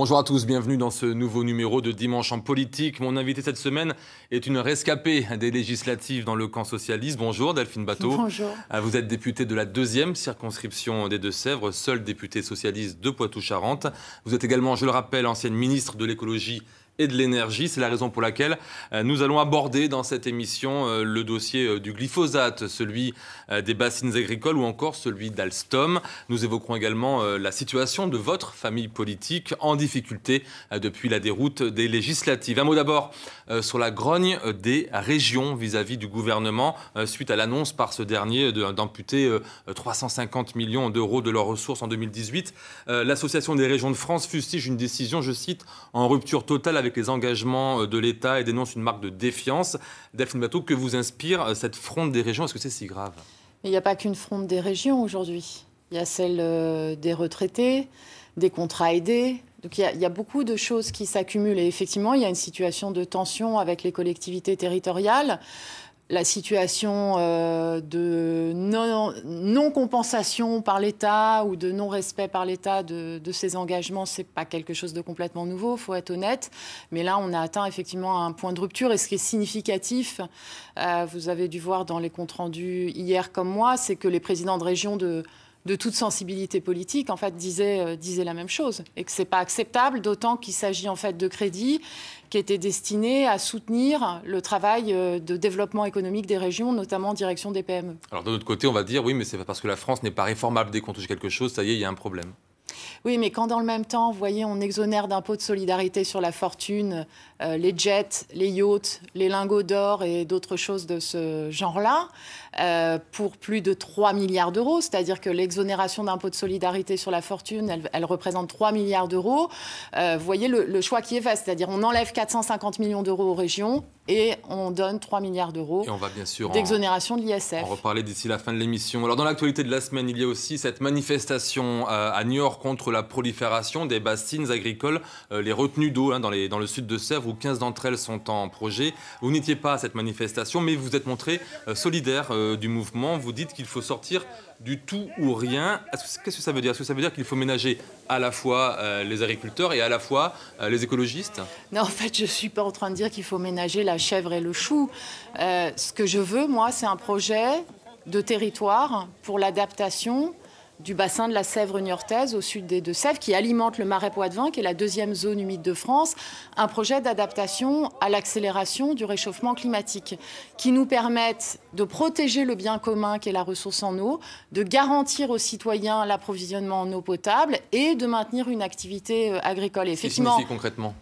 Bonjour à tous, bienvenue dans ce nouveau numéro de Dimanche en politique. Mon invité cette semaine est une rescapée des législatives dans le camp socialiste. Bonjour Delphine Batho. Bonjour. Vous êtes députée de la 2e circonscription des Deux-Sèvres, seule députée socialiste de Poitou-Charentes. Vous êtes également, je le rappelle, ancienne ministre de l'écologie et de l'énergie. C'est la raison pour laquelle nous allons aborder dans cette émission le dossier du glyphosate, celui des bassines agricoles ou encore celui d'Alstom. Nous évoquerons également la situation de votre famille politique en difficulté depuis la déroute des législatives. Un mot d'abord sur la grogne des régions vis-à-vis du gouvernement suite à l'annonce par ce dernier d'amputer 350 millions d'euros de leurs ressources en 2018. L'Association des régions de France fustige une décision, je cite, en rupture totale avec les engagements de l'État et dénonce une marque de défiance. Delphine Batho, que vous inspire cette fronde des régions? Est-ce que c'est si grave? Il n'y a pas qu'une fronde des régions aujourd'hui. Il y a celle des retraités, des contrats aidés. Donc il y a beaucoup de choses qui s'accumulent. Et effectivement, il y a une situation de tension avec les collectivités territoriales. La situation de non-compensation par l'État ou de non-respect par l'État de ses engagements, ce n'est pas quelque chose de complètement nouveau, il faut être honnête. Mais là, on a atteint effectivement un point de rupture. Et ce qui est significatif, vous avez dû voir dans les comptes rendus hier comme moi, c'est que les présidents de région de toute sensibilité politique, en fait, disaient la même chose. Et que ce n'est pas acceptable, d'autant qu'il s'agit en fait de crédits qui étaient destinés à soutenir le travail de développement économique des régions, notamment en direction des PME. Alors de l'autre côté, on va dire, oui, mais c'est parce que la France n'est pas réformable. Dès qu'on touche quelque chose, ça y est, il y a un problème. Oui, mais quand dans le même temps, vous voyez, on exonère d'impôt de solidarité sur la fortune les jets, les yachts, les lingots d'or et d'autres choses de ce genre-là, pour plus de 3 milliards d'euros. C'est-à-dire que l'exonération d'impôt de solidarité sur la fortune, elle représente 3 milliards d'euros. Vous voyez le choix qui est fait. C'est-à-dire on enlève 450 millions d'euros aux régions et on donne 3 milliards d'euros d'exonération de l'ISF. On va reparler d'ici la fin de l'émission. Alors dans l'actualité de la semaine, il y a aussi cette manifestation à Niort contre la prolifération des bassines agricoles, les retenues d'eau dans le sud de Sèvres, où 15 d'entre elles sont en projet. Vous n'étiez pas à cette manifestation, mais vous êtes montré solidaire du mouvement. Vous dites qu'il faut sortir du tout ou rien. Qu'est-ce que ça veut dire? Est-ce que ça veut dire qu'il faut ménager à la fois les agriculteurs et à la fois les écologistes? Non, en fait, je ne suis pas en train de dire qu'il faut ménager la chèvre et le chou. Ce que je veux, moi, c'est un projet de territoire pour l'adaptation du bassin de la Sèvre niortaise au sud des Deux-Sèvres, qui alimente le Marais Poitevin, qui est la 2e zone humide de France, un projet d'adaptation à l'accélération du réchauffement climatique, qui nous permette de protéger le bien commun qu'est la ressource en eau, de garantir aux citoyens l'approvisionnement en eau potable et de maintenir une activité agricole. Et effectivement, qu'est-ce qui signifie concrètement?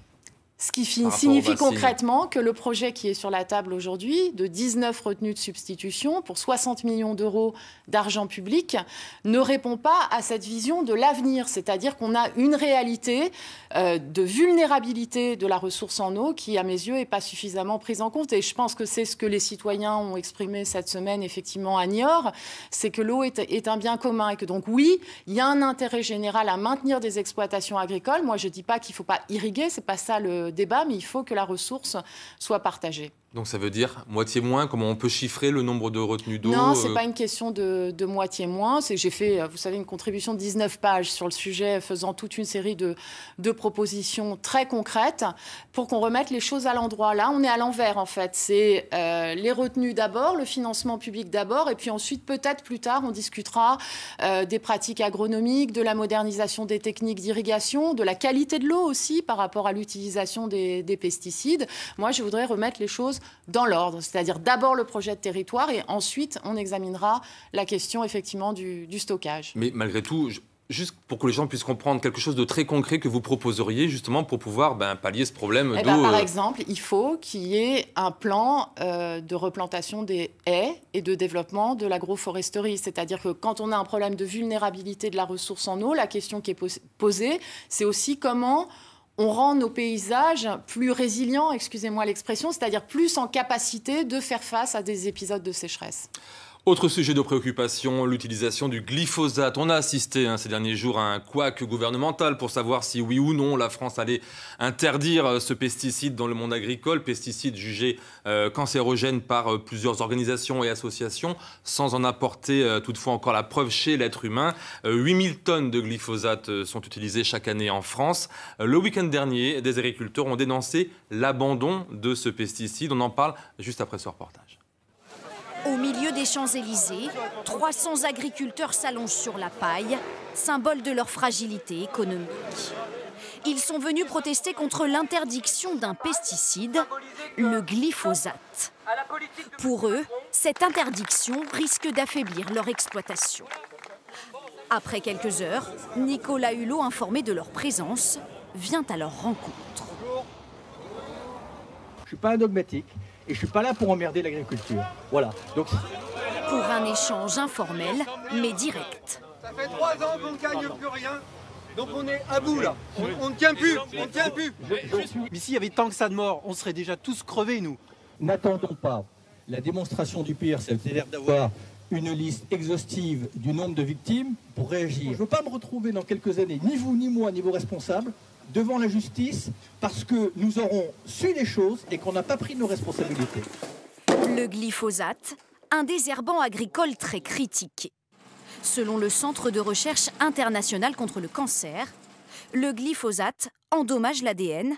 Ce qui signifie concrètement que le projet qui est sur la table aujourd'hui, de 19 retenues de substitution pour 60 millions d'euros d'argent public, ne répond pas à cette vision de l'avenir. C'est-à-dire qu'on a une réalité de vulnérabilité de la ressource en eau qui, à mes yeux, n'est pas suffisamment prise en compte. Et je pense que c'est ce que les citoyens ont exprimé cette semaine, effectivement, à Niort, c'est que l'eau est un bien commun. Et que donc, oui, il y a un intérêt général à maintenir des exploitations agricoles. Moi, je ne dis pas qu'il ne faut pas irriguer, ce n'est pas ça le débat, mais il faut que la ressource soit partagée. Donc ça veut dire moitié moins? Comment on peut chiffrer le nombre de retenues d'eau? Non, ce n'est pas une question de moitié moins. J'ai fait, vous savez, une contribution de 19 pages sur le sujet, faisant toute une série de propositions très concrètes pour qu'on remette les choses à l'endroit. Là, on est à l'envers, en fait. C'est les retenues d'abord, le financement public d'abord, et puis ensuite, peut-être plus tard, on discutera des pratiques agronomiques, de la modernisation des techniques d'irrigation, de la qualité de l'eau aussi par rapport à l'utilisation des pesticides. Moi, je voudrais remettre les choses dans l'ordre, c'est-à-dire d'abord le projet de territoire et ensuite on examinera la question effectivement du stockage. Mais malgré tout, juste pour que les gens puissent comprendre quelque chose de très concret que vous proposeriez justement pour pouvoir pallier ce problème d'eau. Par exemple, il faut qu'il y ait un plan de replantation des haies et de développement de l'agroforesterie. C'est-à-dire que quand on a un problème de vulnérabilité de la ressource en eau, la question qui est posée, c'est aussi comment on rend nos paysages plus résilients, excusez-moi l'expression, c'est-à-dire plus en capacité de faire face à des épisodes de sécheresse. Autre sujet de préoccupation, l'utilisation du glyphosate. On a assisté ces derniers jours à un couac gouvernemental pour savoir si oui ou non la France allait interdire ce pesticide dans le monde agricole, pesticide jugé cancérogène par plusieurs organisations et associations, sans en apporter toutefois encore la preuve chez l'être humain. 8000 tonnes de glyphosate sont utilisées chaque année en France. Le week-end dernier, des agriculteurs ont dénoncé l'abandon de ce pesticide. On en parle juste après ce reportage. Au milieu des Champs-Élysées, 300 agriculteurs s'allongent sur la paille, symbole de leur fragilité économique. Ils sont venus protester contre l'interdiction d'un pesticide, le glyphosate. Pour eux, cette interdiction risque d'affaiblir leur exploitation. Après quelques heures, Nicolas Hulot, informé de leur présence, vient à leur rencontre. Je ne suis pas un dogmatique. Et je ne suis pas là pour emmerder l'agriculture. Voilà. Donc... Pour un échange informel, mais direct. Ça fait 3 ans qu'on ne gagne plus rien. Donc on est à bout là. On ne tient plus. On ne tient plus. Mais s'il y avait tant que ça de morts, on serait déjà tous crevés, nous. N'attendons pas la démonstration du pire, c'est-à-dire d'avoir une liste exhaustive du nombre de victimes pour réagir. Je ne veux pas me retrouver dans quelques années, ni vous, ni moi, ni vos responsables, devant la justice parce que nous aurons su les choses et qu'on n'a pas pris nos responsabilités. Le glyphosate, un désherbant agricole très critiqué. Selon le Centre de recherche international contre le cancer, le glyphosate endommage l'ADN,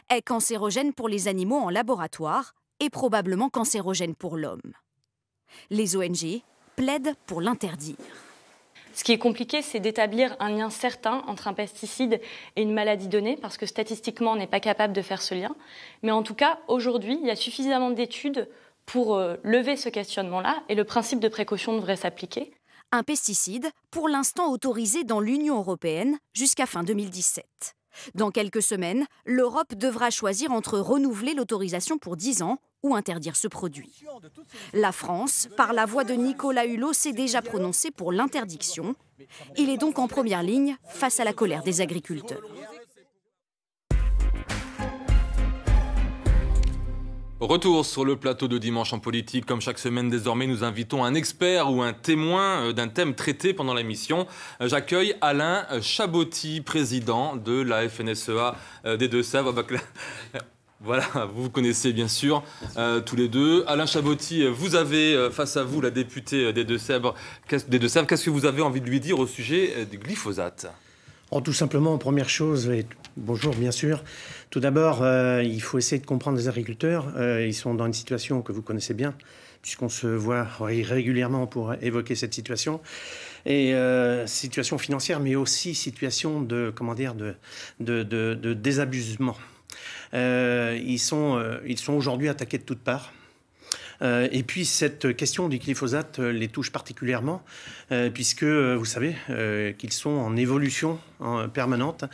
est cancérogène pour les animaux en laboratoire et probablement cancérogène pour l'homme. Les ONG plaident pour l'interdire. Ce qui est compliqué, c'est d'établir un lien certain entre un pesticide et une maladie donnée, parce que statistiquement, on n'est pas capable de faire ce lien. Mais en tout cas, aujourd'hui, il y a suffisamment d'études pour lever ce questionnement-là, et le principe de précaution devrait s'appliquer. Un pesticide, pour l'instant autorisé dans l'Union européenne jusqu'à fin 2017. Dans quelques semaines, l'Europe devra choisir entre renouveler l'autorisation pour 10 ans ou interdire ce produit. La France, par la voix de Nicolas Hulot, s'est déjà prononcée pour l'interdiction. Il est donc en première ligne face à la colère des agriculteurs. Retour sur le plateau de Dimanche en politique. Comme chaque semaine, désormais, nous invitons un expert ou un témoin d'un thème traité pendant l'émission. J'accueille Alain Chaboty, président de la FNSEA des Deux-Sèvres. Voilà, vous vous connaissez bien sûr tous les deux. Alain Chaboty, vous avez face à vous la députée des Deux-Sèvres. Qu'est-ce que vous avez envie de lui dire au sujet du glyphosate ? Tout simplement, première chose, et bonjour bien sûr. Tout d'abord, il faut essayer de comprendre les agriculteurs. Ils sont dans une situation que vous connaissez bien, puisqu'on se voit régulièrement pour évoquer cette situation. Et situation financière, mais aussi situation de, de désabusement. Ils sont aujourd'hui attaqués de toutes parts. Et puis cette question du glyphosate les touche particulièrement puisque vous savez qu'ils sont en évolution permanente.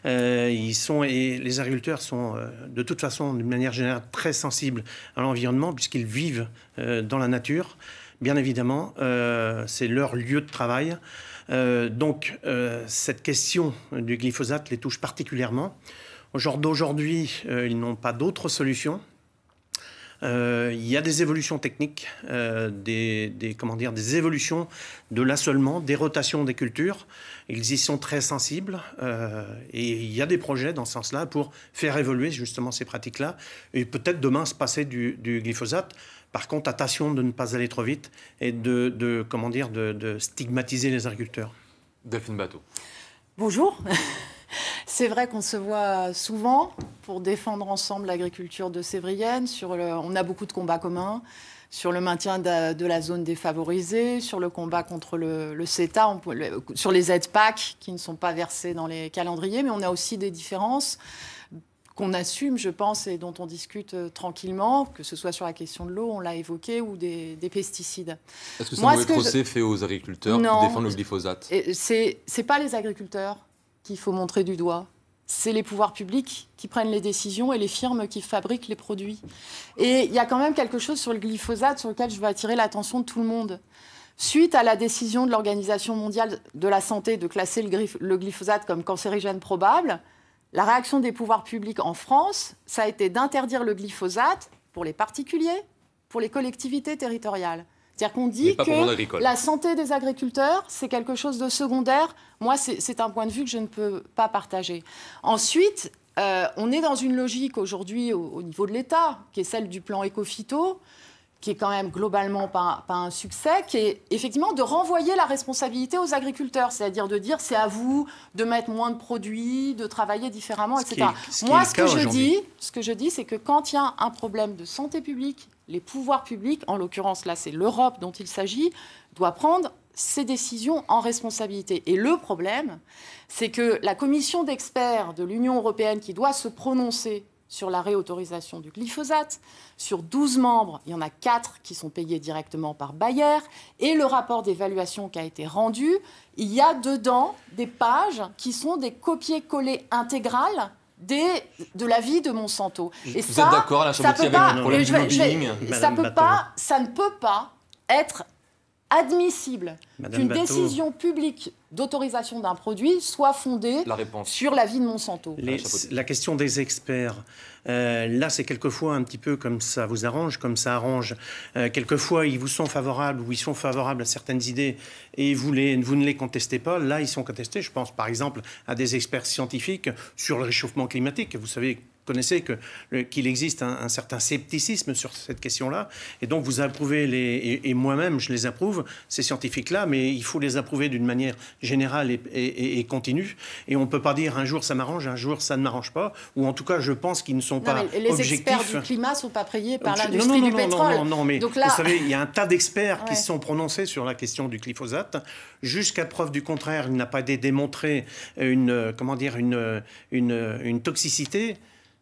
Et les agriculteurs sont de toute façon d'une manière générale très sensibles à l'environnement puisqu'ils vivent dans la nature. Bien évidemment, c'est leur lieu de travail. Donc cette question du glyphosate les touche particulièrement. Au jour d'aujourd'hui, ils n'ont pas d'autre solution. Il y a des évolutions techniques, des évolutions de l'assolement, des rotations des cultures. Ils y sont très sensibles et il y a des projets dans ce sens-là pour faire évoluer justement ces pratiques-là et peut-être demain se passer du glyphosate. Par contre, attention de ne pas aller trop vite et de stigmatiser les agriculteurs. Delphine Batho. Bonjour. C'est vrai qu'on se voit souvent pour défendre ensemble l'agriculture de Sévrienne. On a beaucoup de combats communs sur le maintien de la zone défavorisée, sur le combat contre le CETA, sur les aides PAC qui ne sont pas versées dans les calendriers. Mais on a aussi des différences qu'on assume, je pense, et dont on discute tranquillement, que ce soit sur la question de l'eau, on l'a évoqué, ou des pesticides. Est-ce que c'est un mauvais procès fait aux agriculteurs qui défendent le glyphosate ? C'est pas les agriculteurs qu'il faut montrer du doigt. C'est les pouvoirs publics qui prennent les décisions et les firmes qui fabriquent les produits. Et il y a quand même quelque chose sur le glyphosate sur lequel je veux attirer l'attention de tout le monde. Suite à la décision de l'Organisation mondiale de la santé de classer le glyphosate comme cancérigène probable, la réaction des pouvoirs publics en France, ça a été d'interdire le glyphosate pour les particuliers, pour les collectivités territoriales. C'est-à-dire qu'on dit que la santé des agriculteurs, c'est quelque chose de secondaire. Moi, c'est un point de vue que je ne peux pas partager. Ensuite, on est dans une logique aujourd'hui au niveau de l'État, qui est celle du plan Éco-Phyto, qui est quand même globalement pas un succès, qui est effectivement de renvoyer la responsabilité aux agriculteurs, c'est-à-dire de dire c'est à vous de mettre moins de produits, de travailler différemment, etc. Moi, ce que je dis, c'est que quand il y a un problème de santé publique, les pouvoirs publics, en l'occurrence là c'est l'Europe dont il s'agit, doit prendre ces décisions en responsabilité. Et le problème, c'est que la commission d'experts de l'Union européenne qui doit se prononcer sur la réautorisation du glyphosate, sur 12 membres, il y en a 4 qui sont payés directement par Bayer, et le rapport d'évaluation qui a été rendu, il y a dedans des pages qui sont des copier-coller intégrales de l'avis de Monsanto. Et vous êtes d'accord, la Chabouty, avec le problème du lobbying? Ça ne peut pas être admissible qu'une décision publique d'autorisation d'un produit soit fondée sur l'avis de Monsanto. La question des experts, là c'est quelquefois un petit peu comme ça vous arrange, comme ça arrange. Quelquefois ils vous sont favorables ou ils sont favorables à certaines idées et vous ne les contestez pas. Là ils sont contestés. Je pense par exemple à des experts scientifiques sur le réchauffement climatique. Vous savez, connaissez qu'il existe un certain scepticisme sur cette question-là. Et donc, vous approuvez et moi-même, je les approuve, ces scientifiques-là, mais il faut les approuver d'une manière générale et continue. Et on ne peut pas dire un jour ça m'arrange, un jour ça ne m'arrange pas. Ou en tout cas, je pense qu'ils ne sont pas objectifs. Les experts du climat ne sont pas payés par l'industrie du pétrole. Non, mais donc là... vous savez, il y a un tas d'experts qui se sont prononcés sur la question du glyphosate. Jusqu'à preuve du contraire, il n'a pas été démontré une toxicité.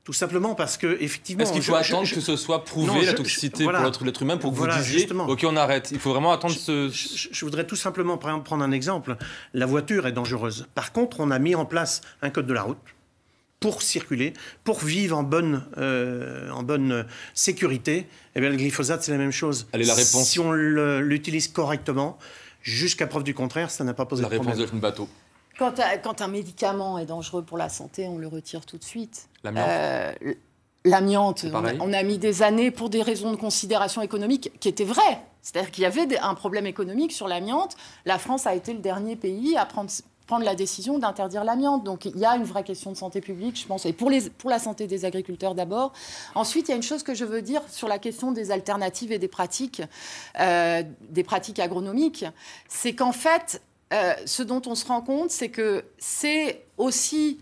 Tout simplement parce que, effectivement... Est-ce qu'il faut attendre que ce soit prouvé, la toxicité pour l'être humain, pour que vous disiez « Ok, on arrête ». Il faut vraiment attendre Je voudrais tout simplement prendre un exemple. La voiture est dangereuse. Par contre, on a mis en place un code de la route pour circuler, pour vivre en bonne sécurité. Eh bien, le glyphosate, c'est la même chose. Allez, la réponse. Si on l'utilise correctement, jusqu'à preuve du contraire, ça n'a pas posé de problème. La réponse de Delphine Batho. Quand un médicament est dangereux pour la santé, on le retire tout de suite. L'amiante, on a mis des années pour des raisons de considération économique qui étaient vraies. C'est-à-dire qu'il y avait un problème économique sur l'amiante. La France a été le dernier pays à prendre la décision d'interdire l'amiante. Donc il y a une vraie question de santé publique, je pense, et pour la santé des agriculteurs d'abord. Ensuite, il y a une chose que je veux dire sur la question des alternatives et des pratiques agronomiques. C'est qu'en fait... ce dont on se rend compte, c'est que c'est aussi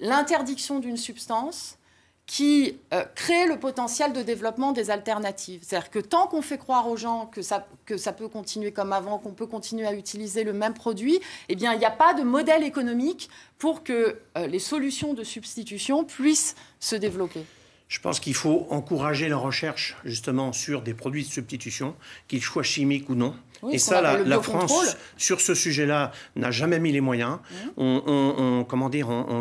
l'interdiction d'une substance qui crée le potentiel de développement des alternatives. C'est-à-dire que tant qu'on fait croire aux gens que ça peut continuer comme avant, qu'on peut continuer à utiliser le même produit, eh bien, il n'y a pas de modèle économique pour que les solutions de substitution puissent se développer. Je pense qu'il faut encourager la recherche, justement, sur des produits de substitution, qu'ils soient chimiques ou non. Oui, et ça, la France, sur ce sujet-là, n'a jamais mis les moyens. On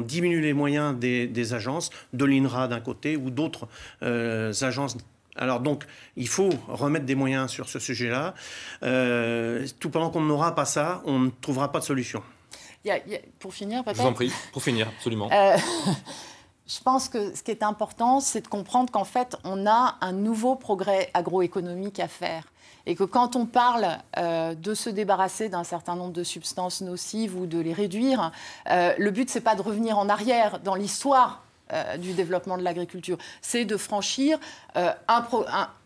diminue les moyens des agences, de l'INRA d'un côté, ou d'autres agences. Alors donc, il faut remettre des moyens sur ce sujet-là. Tout pendant qu'on n'aura pas ça, on ne trouvera pas de solution. Pour finir, peut-être. Je vous en prie, pour finir, absolument. Je pense que ce qui est important, c'est de comprendre qu'en fait, on a un nouveau progrès agroéconomique à faire. Et que quand on parle de se débarrasser d'un certain nombre de substances nocives ou de les réduire, le but, ce n'est pas de revenir en arrière dans l'histoire du développement de l'agriculture. C'est de franchir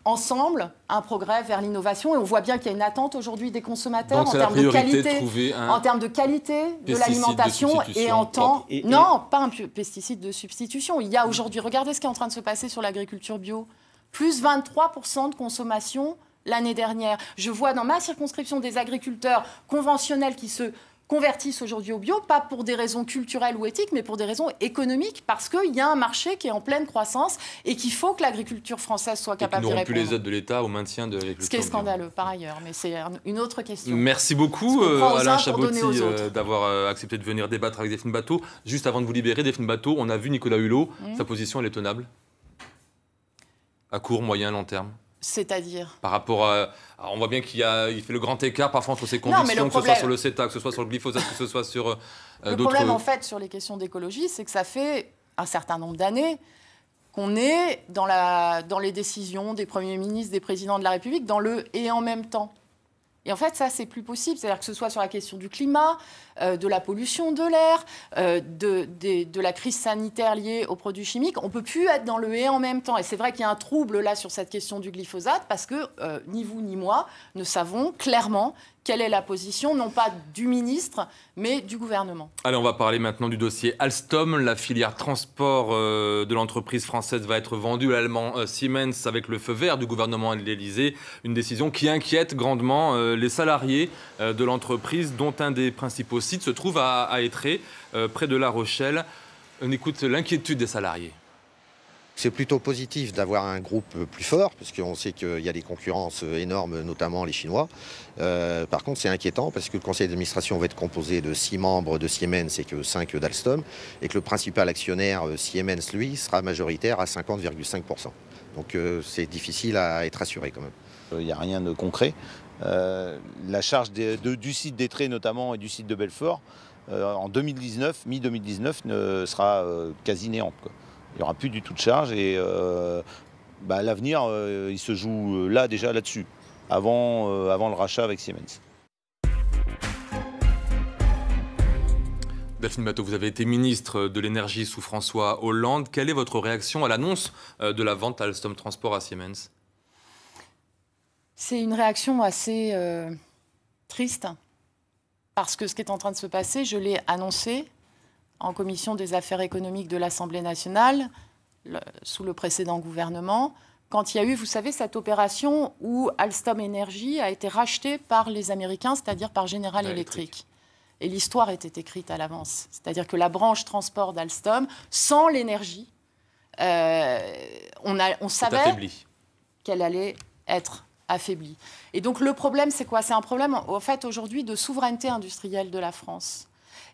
ensemble un progrès vers l'innovation. Et on voit bien qu'il y a une attente aujourd'hui des consommateurs en termes de qualité de l'alimentation et en temps... Non, pas un pesticide de substitution. Il y a aujourd'hui, regardez ce qui est en train de se passer sur l'agriculture bio. Plus 23% de consommation l'année dernière. Je vois dans ma circonscription des agriculteurs conventionnels qui se convertissent aujourd'hui au bio, pas pour des raisons culturelles ou éthiques, mais pour des raisons économiques, parce qu'il y a un marché qui est en pleine croissance et qu'il faut que l'agriculture française soit capable de répondre. Ils n'auront plus les aides de l'État au maintien de l'agriculture. Ce qui est scandaleux, par ailleurs, mais c'est une autre question. Merci beaucoup, Alain Chabouty, d'avoir accepté de venir débattre avec Delphine Batho. Juste avant de vous libérer, Delphine Batho, on a vu Nicolas Hulot. Sa position, elle est tenable? À court, moyen, long terme? C'est-à-dire par rapport à... Alors on voit bien qu'il fait le grand écart parfois entre ses convictions, que ce soit sur le CETA, que ce soit sur le glyphosate, que ce soit sur d'autres... Le problème, en fait, sur les questions d'écologie, c'est que ça fait un certain nombre d'années qu'on est dans les décisions des premiers ministres, des présidents de la République, dans le « et en même temps ». Et en fait, ça, c'est plus possible. C'est-à-dire que ce soit sur la question du climat, de la pollution de l'air, de la crise sanitaire liée aux produits chimiques, on ne peut plus être dans le « et en même temps ». Et c'est vrai qu'il y a un trouble là sur cette question du glyphosate parce que ni vous ni moi ne savons clairement quelle est la position, non pas du ministre, mais du gouvernement. Allez, on va parler maintenant du dossier Alstom. La filière transport de l'entreprise française va être vendue à l'allemand Siemens avec le feu vert du gouvernement et de l'Élysée. Une décision qui inquiète grandement les salariés de l'entreprise, dont un des principaux sites se trouve à Étré, près de La Rochelle. On écoute l'inquiétude des salariés. C'est plutôt positif d'avoir un groupe plus fort, parce qu'on sait qu'il y a des concurrences énormes, notamment les Chinois. Par contre, c'est inquiétant, parce que le conseil d'administration va être composé de 6 membres de Siemens et que 5 d'Alstom, et que le principal actionnaire, Siemens, lui, sera majoritaire à 50,5%. Donc c'est difficile à être assuré quand même. Il n'y a rien de concret. La charge du site d'Étré notamment et du site de Belfort, en 2019, mi-2019, sera quasi néante, quoi. Il n'y aura plus du tout de charge et l'avenir, il se joue là déjà là-dessus, avant le rachat avec Siemens. Delphine Batho, vous avez été ministre de l'énergie sous François Hollande. Quelle est votre réaction à l'annonce de la vente à Alstom Transport à Siemens? C'est une réaction assez triste, parce que ce qui est en train de se passer, je l'ai annoncé en commission des affaires économiques de l'Assemblée nationale, sous le précédent gouvernement, quand il y a eu, vous savez, cette opération où Alstom Energy a été racheté par les Américains, c'est-à-dire par General Electric. Et l'histoire était écrite à l'avance. C'est-à-dire que la branche transport d'Alstom, sans l'énergie, on savait qu'elle allait être affaiblie. Et donc le problème, c'est quoi? C'est un problème, en fait, aujourd'hui, de souveraineté industrielle de la France.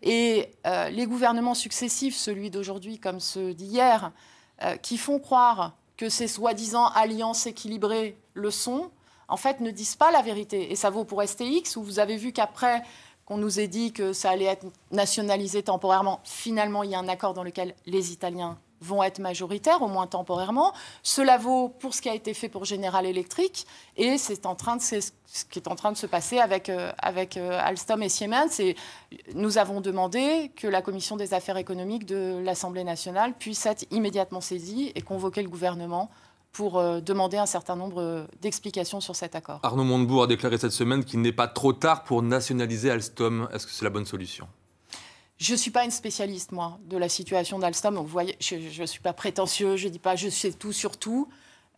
Et les gouvernements successifs, celui d'aujourd'hui comme ceux d'hier, qui font croire que ces soi-disant alliances équilibrées le sont, en fait, ne disent pas la vérité. Et ça vaut pour STX, où vous avez vu qu'après qu'on nous ait dit que ça allait être nationalisé temporairement, finalement, il y a un accord dans lequel les Italiens vont être majoritaires, au moins temporairement. Cela vaut pour ce qui a été fait pour General Electric, et c'est ce qui est en train de se passer avec Alstom et Siemens. Et nous avons demandé que la commission des affaires économiques de l'Assemblée nationale puisse être immédiatement saisie et convoquer le gouvernement pour demander un certain nombre d'explications sur cet accord. Arnaud Montebourg a déclaré cette semaine qu'il n'est pas trop tard pour nationaliser Alstom. Est-ce que c'est la bonne solution ? Je ne suis pas une spécialiste, moi, de la situation d'Alstom. Vous voyez, je ne suis pas prétentieuse, je ne dis pas je sais tout sur tout.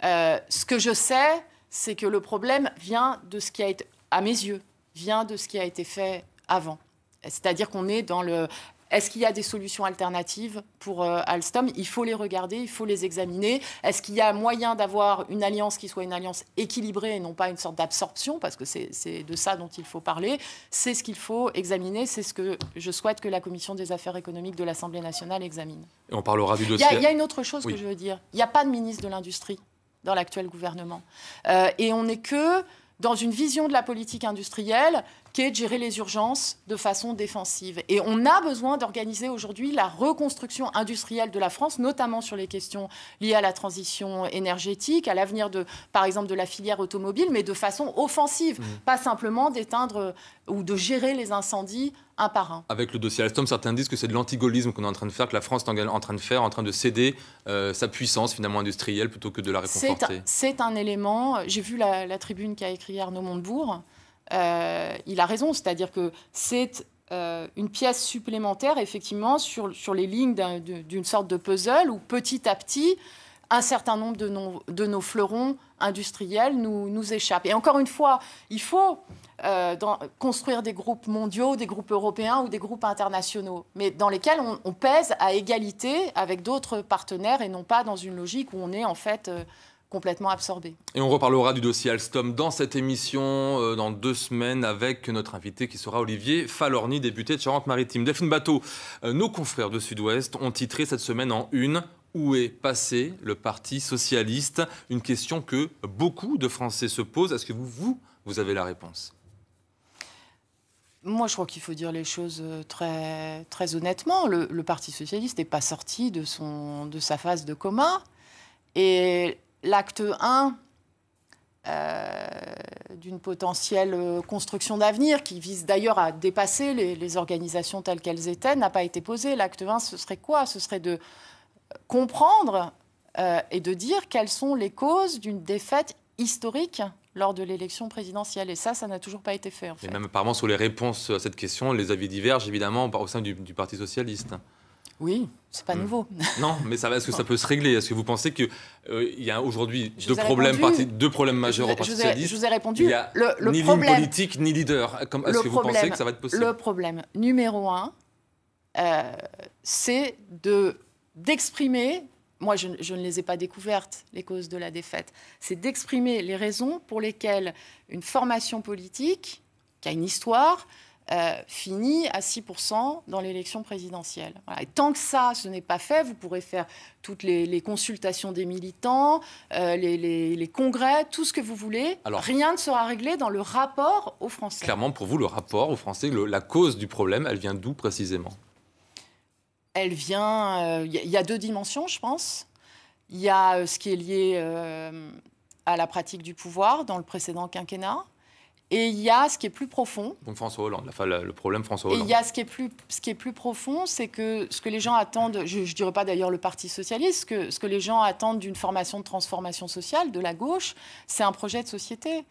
Ce que je sais, c'est que le problème vient de ce qui a été, à mes yeux, vient de ce qui a été fait avant. C'est-à-dire qu'on est dans le... Est-ce qu'il y a des solutions alternatives pour Alstom? Il faut les regarder, il faut les examiner. Est-ce qu'il y a moyen d'avoir une alliance qui soit une alliance équilibrée et non pas une sorte d'absorption? Parce que c'est de ça dont il faut parler. C'est ce qu'il faut examiner. C'est ce que je souhaite que la Commission des affaires économiques de l'Assemblée nationale examine. Et on parlera du dossier. Il y a une autre chose que je veux dire. Il n'y a pas de ministre de l'Industrie dans l'actuel gouvernement. Et on n'est que dans une vision de la politique industrielle qui est de gérer les urgences de façon défensive. Et on a besoin d'organiser aujourd'hui la reconstruction industrielle de la France, notamment sur les questions liées à la transition énergétique, à l'avenir, par exemple, de la filière automobile, mais de façon offensive, pas simplement d'éteindre ou de gérer les incendies un par un. Avec le dossier Alstom, certains disent que c'est de l'antigaullisme qu'on est en train de faire, que la France est en train de faire, en train de céder sa puissance finalement industrielle plutôt que de la réconforter. C'est un élément. J'ai vu la tribune qu'a écrit Arnaud Montebourg. Il a raison, c'est-à-dire que c'est une pièce supplémentaire, effectivement, sur les lignes d'une sorte de puzzle où petit à petit, un certain nombre de nos fleurons industriels nous échappent. Et encore une fois, il faut construire des groupes mondiaux, des groupes européens ou des groupes internationaux, mais dans lesquels on pèse à égalité avec d'autres partenaires et non pas dans une logique où on est en fait... complètement absorbé. Et on reparlera du dossier Alstom dans cette émission dans 2 semaines avec notre invité qui sera Olivier Falorni, député de Charente-Maritime. Delphine Batho, nos confrères de Sud-Ouest ont titré cette semaine en une « Où est passé le Parti socialiste ?» Une question que beaucoup de Français se posent. Est-ce que vous avez la réponse ? Moi, je crois qu'il faut dire les choses très, très honnêtement. Le Parti socialiste n'est pas sorti de sa phase de coma. Et l'acte 1 d'une potentielle construction d'avenir, qui vise d'ailleurs à dépasser les organisations telles qu'elles étaient, n'a pas été posé. L'acte 1, ce serait quoi? Ce serait de comprendre et de dire quelles sont les causes d'une défaite historique lors de l'élection présidentielle. Et ça n'a toujours pas été fait, en fait. Et même apparemment sur les réponses à cette question, les avis divergent évidemment au sein du Parti socialiste. Oui, c'est pas nouveau. Non, mais est-ce que ça peut se régler? Est-ce que vous pensez qu'il y a aujourd'hui deux problèmes majeurs au Parti socialiste? Je vous ai répondu. Il y a ni ligne politique, ni leader. Est-ce que vous pensez que ça va être possible? Le problème numéro 1, c'est d'exprimer... Moi, je ne les ai pas découvertes, les causes de la défaite. C'est d'exprimer les raisons pour lesquelles une formation politique, qui a une histoire, finit à 6% dans l'élection présidentielle. Voilà. Et tant que ce n'est pas fait, vous pourrez faire toutes les consultations des militants, les congrès, tout ce que vous voulez. Alors, rien ne sera réglé dans le rapport aux Français. Clairement, pour vous, le rapport aux Français, la cause du problème, elle vient d'où précisément? Elle vient... Il y a deux dimensions, je pense. Il y a ce qui est lié à la pratique du pouvoir dans le précédent quinquennat. Et il y a ce qui est plus profond. Donc François Hollande, le problème François Hollande. Et il y a ce qui est plus profond, c'est que ce que les gens attendent, je ne dirais pas d'ailleurs le Parti socialiste, ce que les gens attendent d'une formation de transformation sociale de la gauche, c'est un projet de société.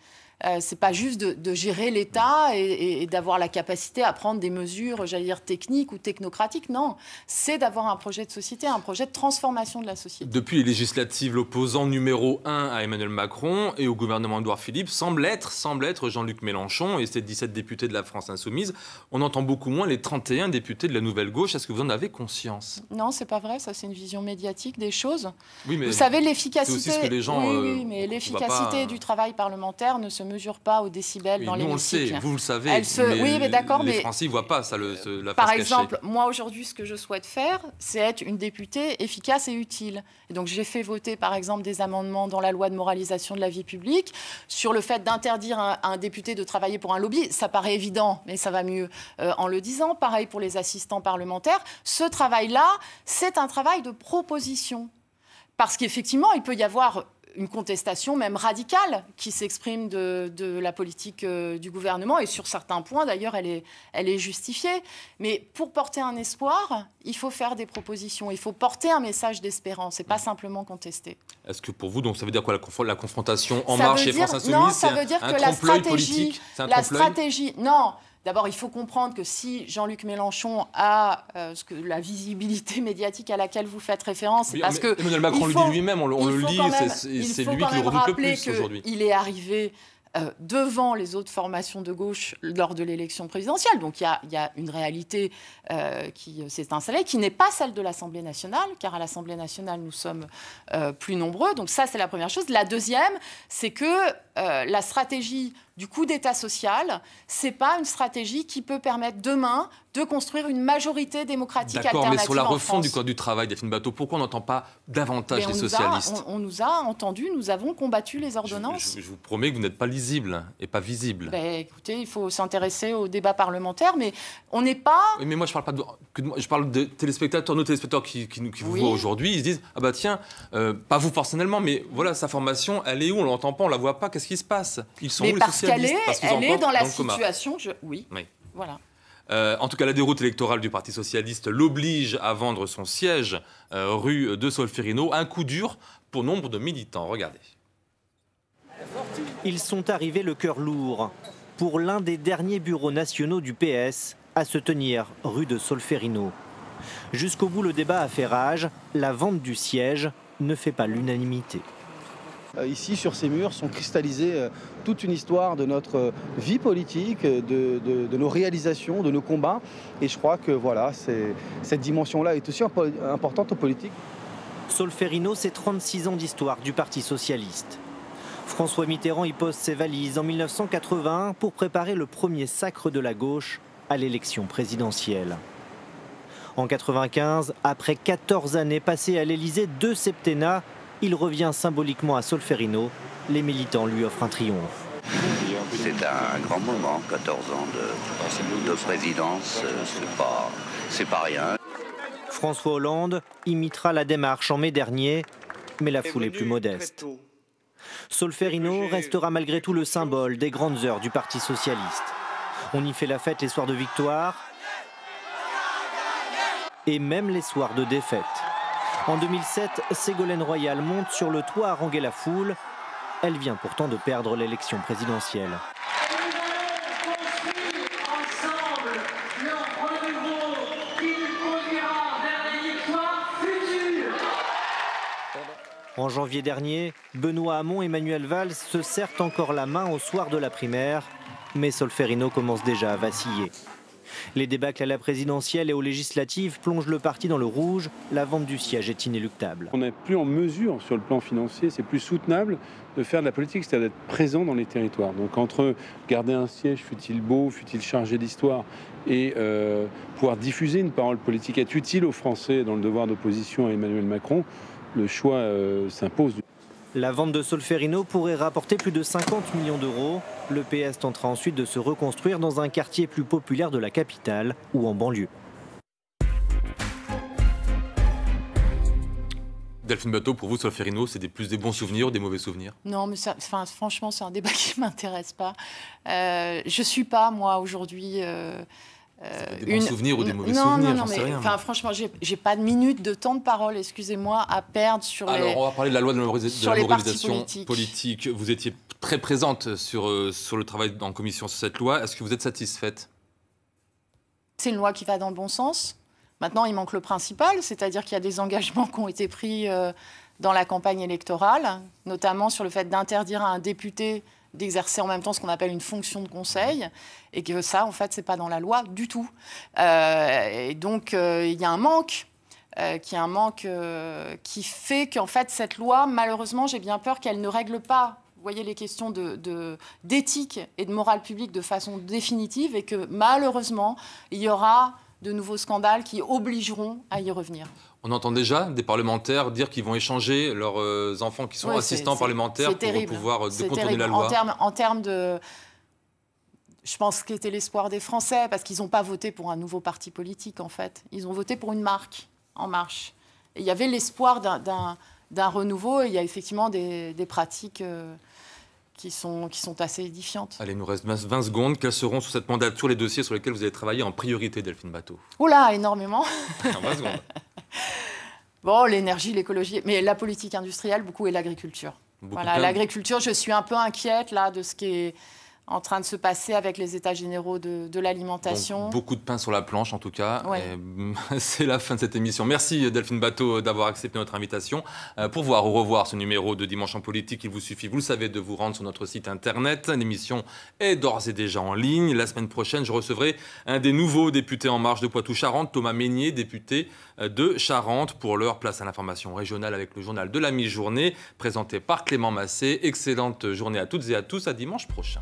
C'est pas juste de gérer l'État et d'avoir la capacité à prendre des mesures, j'allais dire, techniques ou technocratiques. Non, c'est d'avoir un projet de société, un projet de transformation de la société. Depuis les législatives, l'opposant numéro 1 à Emmanuel Macron et au gouvernement Édouard Philippe semble être Jean-Luc Mélenchon et ses 17 députés de la France Insoumise. On entend beaucoup moins les 31 députés de la Nouvelle Gauche. Est-ce que vous en avez conscience? Non, c'est pas vrai. Ça, c'est une vision médiatique des choses. Oui, mais vous savez, l'efficacité... C'est aussi ce que les gens... Oui, mais l'efficacité du travail parlementaire ne se mesure pas au décibel dans l'hémicycle. On le sait, vous le savez. Oui, mais d'accord, les Français ne voient pas ça, la Par face exemple, cachée. moi aujourd'hui, ce que je souhaite faire, c'est être une députée efficace et utile. Et donc j'ai fait voter, par exemple, des amendements dans la loi de moralisation de la vie publique sur le fait d'interdire à un député de travailler pour un lobby. Ça paraît évident, mais ça va mieux en le disant. Pareil pour les assistants parlementaires. Ce travail-là, c'est un travail de proposition. Parce qu'effectivement, il peut y avoir une contestation même radicale qui s'exprime de la politique du gouvernement. Et sur certains points, d'ailleurs, elle est justifiée. Mais pour porter un espoir, il faut faire des propositions. Il faut porter un message d'espérance et pas simplement contester. Est-ce que pour vous, donc, ça veut dire quoi la confrontation En Marche et France Insoumise? Non, ça veut dire que la stratégie... Non. D'abord, il faut comprendre que si Jean-Luc Mélenchon a la visibilité médiatique à laquelle vous faites référence, c'est parce que... Emmanuel Macron le dit lui-même, on le lit, c'est lui qui le redoute le plus aujourd'hui. Il est arrivé devant les autres formations de gauche lors de l'élection présidentielle. Donc il y a une réalité qui s'est installée, qui n'est pas celle de l'Assemblée nationale, car à l'Assemblée nationale, nous sommes plus nombreux. Donc ça, c'est la première chose. La deuxième, c'est que la stratégie du coup d'État social, c'est pas une stratégie qui peut permettre demain de construire une majorité démocratique alternative en France. D'accord, mais sur la refonte du Code du travail, Delphine Batho, pourquoi on n'entend pas davantage les socialistes? On nous a entendus, nous avons combattu les ordonnances. Je vous promets que vous n'êtes pas lisible et pas visible. Écoutez, il faut s'intéresser au débat parlementaire, mais on n'est pas... Oui, mais moi, je parle de téléspectateurs, nos téléspectateurs qui vous voient aujourd'hui, ils se disent « Ah bah tiens, pas vous personnellement, mais voilà, sa formation, elle est où? On ne l'entend pas, on ne la voit pas, qu'est-ce qui se passe? Ils sont où les socialistes ?» Elle est dans la situation... Oui, voilà. En tout cas, la déroute électorale du Parti socialiste l'oblige à vendre son siège rue de Solferino. Un coup dur pour nombre de militants. Regardez. Ils sont arrivés le cœur lourd pour l'un des derniers bureaux nationaux du PS à se tenir rue de Solferino. Jusqu'au bout, le débat a fait rage. La vente du siège ne fait pas l'unanimité. Ici, sur ces murs, sont cristallisées toute une histoire de notre vie politique, de nos réalisations, de nos combats. Et je crois que voilà, cette dimension-là est aussi importante aux politiques. Solferino, c'est 36 ans d'histoire du Parti socialiste. François Mitterrand y pose ses valises en 1981 pour préparer le premier sacre de la gauche à l'élection présidentielle. En 1995, après 14 années passées à l'Élysée, 2 septennats, il revient symboliquement à Solferino. Les militants lui offrent un triomphe. C'est un grand moment, 14 ans de présidence, c'est pas rien. François Hollande imitera la démarche en mai dernier. mais la foule est plus modeste. Solferino restera malgré tout le symbole des grandes heures du Parti socialiste. On y fait la fête les soirs de victoire et même les soirs de défaite. En 2007, Ségolène Royal monte sur le toit haranguer la foule. Elle vient pourtant de perdre l'élection présidentielle. En janvier dernier, Benoît Hamon et Manuel Valls se serrent encore la main au soir de la primaire, mais Solferino commence déjà à vaciller. Les débâcles à la présidentielle et aux législatives plongent le parti dans le rouge. La vente du siège est inéluctable. On n'est plus en mesure sur le plan financier, c'est plus soutenable de faire de la politique, c'est-à-dire d'être présent dans les territoires. Donc entre garder un siège, fut-il beau, fut-il chargé d'histoire, et pouvoir diffuser une parole politique, être utile aux Français dans le devoir d'opposition à Emmanuel Macron, le choix s'impose. La vente de Solferino pourrait rapporter plus de 50 millions d'euros. Le PS tentera ensuite de se reconstruire dans un quartier plus populaire de la capitale ou en banlieue. Delphine Batho, pour vous, Solferino, c'est plus des bons souvenirs ou des mauvais souvenirs? Non, mais ça, franchement, c'est un débat qui ne m'intéresse pas. Je ne suis pas, moi, aujourd'hui... des bons souvenirs ou des mauvais souvenirs, non, mais enfin, franchement, j'ai pas de minute de temps de parole, excusez-moi, à perdre sur les... Alors, on va parler de la loi de la mobilisation politique. Vous étiez très présente sur le travail en commission sur cette loi. Est-ce que vous êtes satisfaite? C'est une loi qui va dans le bon sens. Maintenant, il manque le principal, c'est-à-dire qu'il y a des engagements qui ont été pris dans la campagne électorale, notamment sur le fait d'interdire à un député d'exercer en même temps ce qu'on appelle une fonction de conseil, et que ça, en fait, c'est pas dans la loi du tout. Et donc, il y a un manque, qui fait qu'en fait, cette loi, malheureusement, j'ai bien peur qu'elle ne règle pas, vous voyez, les questions d'éthique et de morale publique de façon définitive, et que malheureusement, il y aura de nouveaux scandales qui obligeront à y revenir. On entend déjà des parlementaires dire qu'ils vont échanger leurs enfants qui sont assistants parlementaires pour pouvoir contourner la loi. En termes de... Je pense que c'était l'espoir des Français, parce qu'ils n'ont pas voté pour un nouveau parti politique, en fait. Ils ont voté pour une marque En Marche. Et il y avait l'espoir d'un renouveau, et il y a effectivement des pratiques... qui sont assez édifiantes. Allez, il nous reste 20 secondes. Quels seront sous cette mandature les dossiers sur lesquels vous allez travailler en priorité, Delphine Batho? Oula, énormément. 20 secondes. Bon, l'énergie, l'écologie, mais la politique industrielle, beaucoup, et l'agriculture. Voilà, l'agriculture, je suis un peu inquiète là, de ce qui est en train de se passer avec les états généraux de l'alimentation. Beaucoup de pain sur la planche, en tout cas. Ouais. C'est la fin de cette émission. Merci Delphine Batho d'avoir accepté notre invitation. Pour voir ou revoir ce numéro de Dimanche en politique, il vous suffit, vous le savez, de vous rendre sur notre site internet. L'émission est d'ores et déjà en ligne. La semaine prochaine, je recevrai un des nouveaux députés En Marche de Poitou-Charentes, Thomas Mesnier, député de Charentes. Pour l'heure, place à l'information régionale avec le journal de la mi-journée, présenté par Clément Massé. Excellente journée à toutes et à tous. À dimanche prochain.